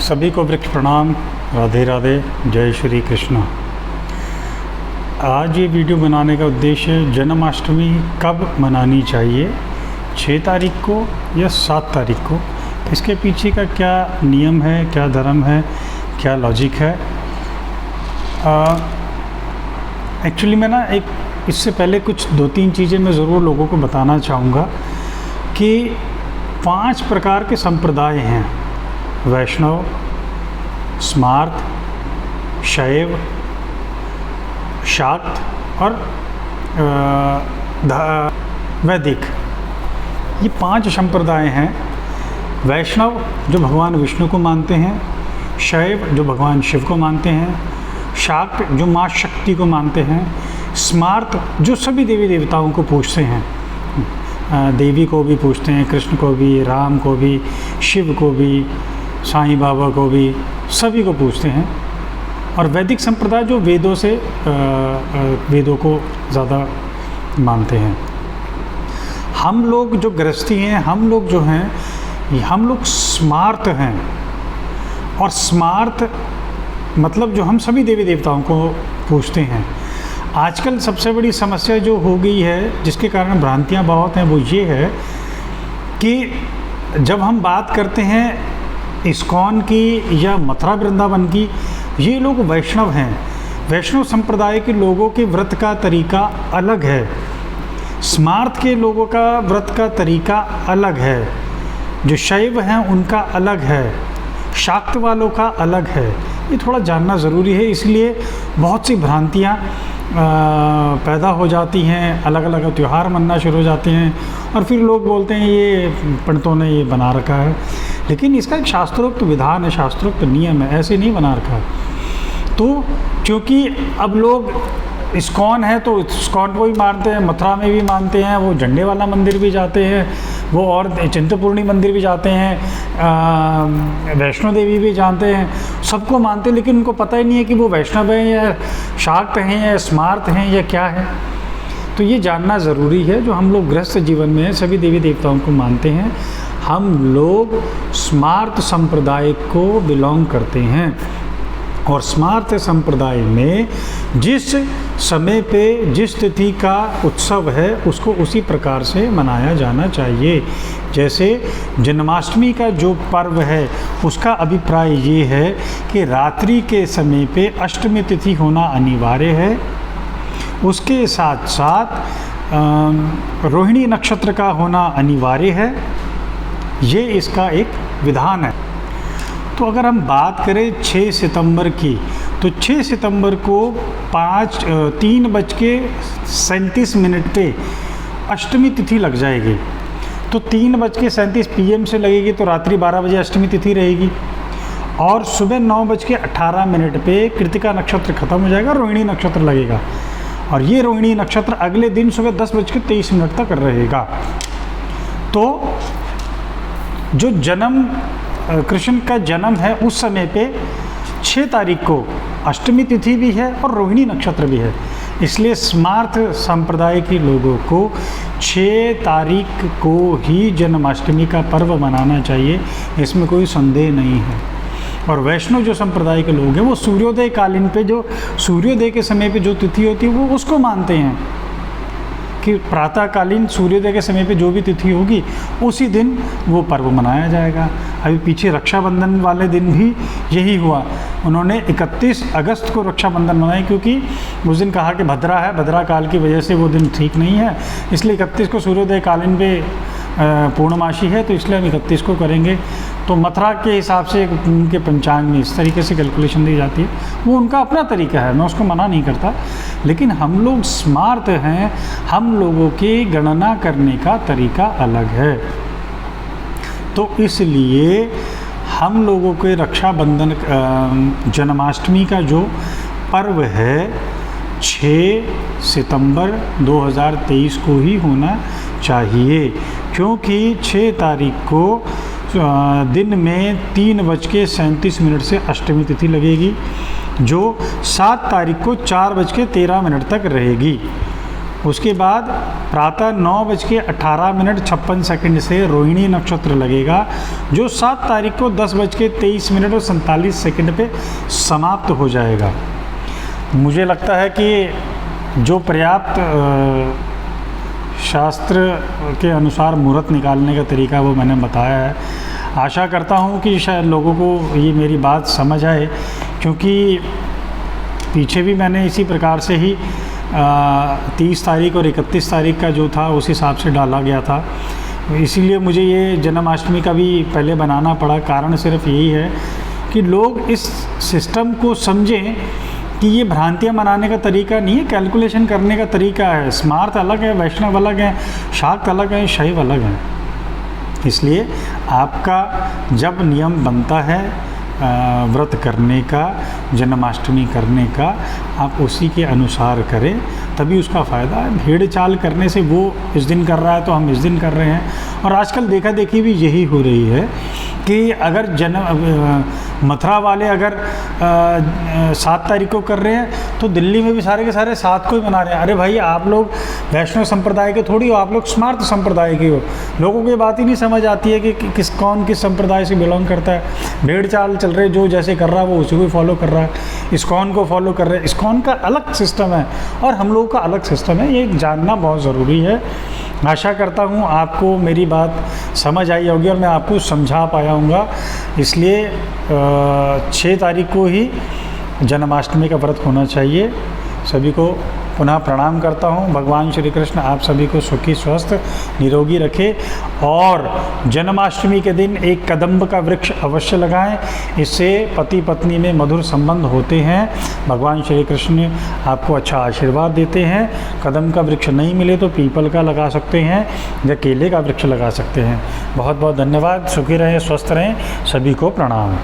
सभी को वृक्ष प्रणाम। राधे राधे, जय श्री कृष्ण। आज ये वीडियो बनाने का उद्देश्य जन्माष्टमी कब मनानी चाहिए, 6 तारीख को या 7 तारीख को, इसके पीछे का क्या नियम है, क्या धर्म है, क्या लॉजिक है। एक्चुअली मैं ना इससे पहले कुछ 2-3 चीज़ें मैं ज़रूर लोगों को बताना चाहूँगा कि 5 प्रकार के संप्रदाय हैं: वैष्णव, स्मार्त, शैव, शाक्त और वैदिक। ये 5 संप्रदाय हैं। वैष्णव जो भगवान विष्णु को मानते हैं, शैव जो भगवान शिव को मानते हैं, शाक्त जो माँ शक्ति को मानते हैं, स्मार्त जो सभी देवी देवताओं को पूजते हैं, देवी को भी पूजते हैं, कृष्ण को भी, राम को भी, शिव को भी, साईं बाबा को भी, सभी को पूजते हैं। और वैदिक संप्रदाय जो वेदों को ज़्यादा मानते हैं। हम लोग जो गृहस्थी हैं, हम लोग जो हैं, हम लोग स्मार्त हैं। और स्मार्त मतलब जो हम सभी देवी देवताओं को पूजते हैं। आजकल सबसे बड़ी समस्या जो हो गई है, जिसके कारण भ्रांतियाँ बहुत हैं, वो ये है कि जब हम बात करते हैं इस्कॉन की या मथुरा वृंदावन की, ये लोग वैष्णव हैं। वैष्णव संप्रदाय के लोगों के व्रत का तरीका अलग है, स्मार्त के लोगों का व्रत का तरीका अलग है, जो शैव हैं उनका अलग है, शाक्त वालों का अलग है। ये थोड़ा जानना ज़रूरी है, इसलिए बहुत सी भ्रांतियाँ पैदा हो जाती हैं, अलग अलग त्यौहार मनना शुरू हो जाते हैं और फिर लोग बोलते हैं ये पंडितों ने ये बना रखा है। लेकिन इसका एक शास्त्रोक्त विधान है, शास्त्रोक्त नियम है, ऐसे नहीं बना रखा। तो क्योंकि अब लोग इस्कॉन है तो इस्कॉन को भी मानते हैं, मथुरा में भी मानते हैं, वो झंडे वाला मंदिर भी जाते हैं, वो और चिंतपूर्णी मंदिर भी जाते हैं, वैष्णो देवी भी जानते हैं, सबको मानते हैं। लेकिन उनको पता ही नहीं है कि वो वैष्णव हैं या शाक्त हैं या स्मार्त हैं या क्या है। तो ये जानना ज़रूरी है। जो हम लोग गृहस्थ जीवन में है, सभी देवी देवताओं को मानते हैं, हम लोग स्मार्त संप्रदाय को बिलोंग करते हैं। और स्मार्त संप्रदाय में जिस समय पे जिस तिथि का उत्सव है, उसको उसी प्रकार से मनाया जाना चाहिए। जैसे जन्माष्टमी का जो पर्व है, उसका अभिप्राय ये है कि रात्रि के समय पे अष्टमी तिथि होना अनिवार्य है। उसके साथ साथ रोहिणी नक्षत्र का होना अनिवार्य है। ये इसका एक विधान है। तो अगर हम बात करें 6 सितंबर की, तो 6 सितंबर को 3:37 पे अष्टमी तिथि लग जाएगी। तो 3:37 PM से लगेगी, तो रात्रि 12 बजे अष्टमी तिथि रहेगी। और सुबह 9:18 पे कृतिका नक्षत्र खत्म हो जाएगा, रोहिणी नक्षत्र लगेगा। और ये रोहिणी नक्षत्र अगले दिन सुबह 10:23 तक रहेगा। तो जो कृष्ण का जन्म है, उस समय पे 6 तारीख को अष्टमी तिथि भी है और रोहिणी नक्षत्र भी है। इसलिए स्मार्त संप्रदाय के लोगों को 6 तारीख को ही जन्माष्टमी का पर्व मनाना चाहिए, इसमें कोई संदेह नहीं है। और वैष्णव जो संप्रदाय के लोग हैं, वो सूर्योदय कालीन पे, जो सूर्योदय के समय पे जो तिथि होती है, वो उसको मानते हैं कि प्रातःकालीन सूर्योदय के समय पे जो भी तिथि होगी, उसी दिन वो पर्व मनाया जाएगा। अभी पीछे रक्षाबंधन वाले दिन भी यही हुआ। उन्होंने 31 अगस्त को रक्षाबंधन मनाई, क्योंकि उस दिन कहा कि भद्रा है, भद्रा काल की वजह से वो दिन ठीक नहीं है, इसलिए 31 को सूर्योदय कालीन पे पूर्णमासी है, तो इसलिए हम 31 को करेंगे। तो मथुरा के हिसाब से उनके पंचांग में इस तरीके से कैलकुलेशन दी जाती है। वो उनका अपना तरीका है, मैं उसको मना नहीं करता। लेकिन हम लोग स्मार्त हैं, हम लोगों की गणना करने का तरीका अलग है। तो इसलिए हम लोगों के रक्षाबंधन, जन्माष्टमी का जो पर्व है, 6 सितंबर 2023 को ही होना चाहिए। क्योंकि 6 तारीख को दिन में 3:37 से अष्टमी तिथि लगेगी, जो 7 तारीख को 4:13 तक रहेगी। उसके बाद प्रातः 9:18 से रोहिणी नक्षत्र लगेगा, जो 7 तारीख को 10:23 पे समाप्त हो जाएगा। मुझे लगता है कि जो पर्याप्त शास्त्र के अनुसार मुहूर्त निकालने का तरीका वो मैंने बताया है। आशा करता हूँ कि शायद लोगों को ये मेरी बात समझ आए, क्योंकि पीछे भी मैंने इसी प्रकार से ही 30 तारीख और 31 तारीख का जो था उस हिसाब से डाला गया था। इसीलिए मुझे ये जन्माष्टमी का भी पहले बनाना पड़ा। कारण सिर्फ यही है कि लोग इस सिस्टम को समझें कि ये भ्रांतियाँ मनाने का तरीका नहीं है, कैलकुलेशन करने का तरीका है। स्मार्त अलग है, वैष्णव अलग है, शाक्त अलग है, शैव अलग है। इसलिए आपका जब नियम बनता है व्रत करने का, जन्माष्टमी करने का, आप उसी के अनुसार करें, तभी उसका फ़ायदा है। भेड़ चाल करने से वो इस दिन कर रहा है तो हम इस दिन कर रहे हैं। और आजकल देखा देखी भी यही हो रही है कि अगर मथुरा वाले अगर 7 तारीख को कर रहे हैं तो दिल्ली में भी सारे के सारे 7 को ही मना रहे हैं। अरे भाई, आप लोग वैष्णव संप्रदाय के थोड़ी हो, आप लोग स्मार्त संप्रदाय के हो। लोगों को ये बात ही नहीं समझ आती है कि कौन किस संप्रदाय से बिलोंग करता है। भेड़ चाल चल रहे, जो जैसे कर रहा है वो उसी को फॉलो कर रहा है। इस्कॉन को फॉलो कर रहे हैं। इस्कॉन का अलग सिस्टम है और हम लोगों का अलग सिस्टम है, ये जानना बहुत ज़रूरी है। आशा करता हूँ आपको मेरी बात समझ आई होगी और मैं आपको समझा पाया हूँगा। इसलिए 6 तारीख को ही जन्माष्टमी का व्रत होना चाहिए। सभी को पुनः प्रणाम करता हूँ। भगवान श्री कृष्ण आप सभी को सुखी, स्वस्थ, निरोगी रखे। और जन्माष्टमी के दिन एक कदम्ब का वृक्ष अवश्य लगाएं, इससे पति पत्नी में मधुर संबंध होते हैं। भगवान श्री कृष्ण आपको अच्छा आशीर्वाद देते हैं। कदम्ब का वृक्ष नहीं मिले तो पीपल का लगा सकते हैं या केले का वृक्ष लगा सकते हैं। बहुत बहुत धन्यवाद। सुखी रहें, स्वस्थ रहें। सभी को प्रणाम।